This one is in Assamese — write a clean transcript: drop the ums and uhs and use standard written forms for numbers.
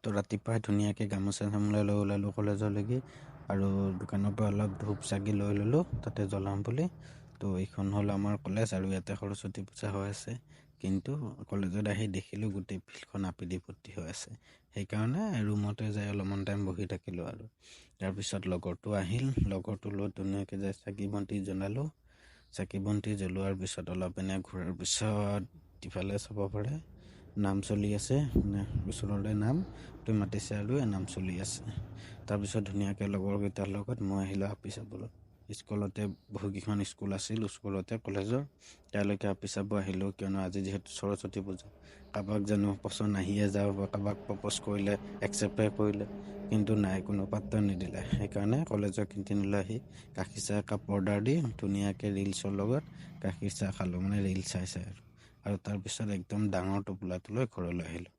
তো ৰাতিপুৱাই ধুনীয়াকৈ গামোচা চামোচা লৈ ওলালোঁ কলেজলৈকে আৰু দোকানৰ পৰা অলপ ধূপ চাকি লৈ ল'লোঁ তাতে জ্বলাম বুলি। তো এইখন হ'ল আমাৰ কলেজ আৰু ইয়াতে সৰস্বতী পূজা হৈ আছে, কিন্তু কলেজত আহি দেখিলোঁ গোটেই ফিল্ডখন আপিদি ভৰ্তি হৈ আছে। সেইকাৰণে ৰুমতে যাই অলপমান টাইম বহি থাকিলোঁ আৰু তাৰপিছত লগৰটো আহিল, লগৰটো লগত ধুনীয়াকৈ যাই চাকি বন্তি জ্বলালোঁ। চাকি বন্তি জ্বলোৱাৰ পিছত অলপ এনে ঘূৰাৰ পিছত ইফালে চাব পাৰে নাম চলি আছে, মানে ওচৰতে নাম তো মাতিছে আৰু নাম চলি আছে। তাৰপিছত ধুনীয়াকৈ লগৰকেইটাৰ লগত মই আহিলোঁ আপি চাবলৈ। স্কুলতে বহুকেইখন স্কুল আছিল স্কুলতে কলেজৰ, তেওঁলোকে আপি চাব আহিলোঁ, কিয়নো আজি যিহেতু সৰস্বতী পূজা, কাৰোবাক জানো পচন্দ আহিয়ে যাওঁ বা কাৰোবাক প্ৰপ'জ কৰিলে একচেপ্টে কৰিলে, কিন্তু নাই, কোনো পাত্তা নিদিলে। সেইকাৰণে কলেজৰ কেণ্টিনলৈ আহি গাখীৰ চাহ একাপ অৰ্ডাৰ দি ধুনীয়াকৈ ৰিলছৰ লগত গাখীৰ চাহ খালোঁ, মানে ৰিল চাই আৰু তাৰপিছত একদম ডাঙৰ টোপোলাটো লৈ ঘৰলৈ আহিলোঁ।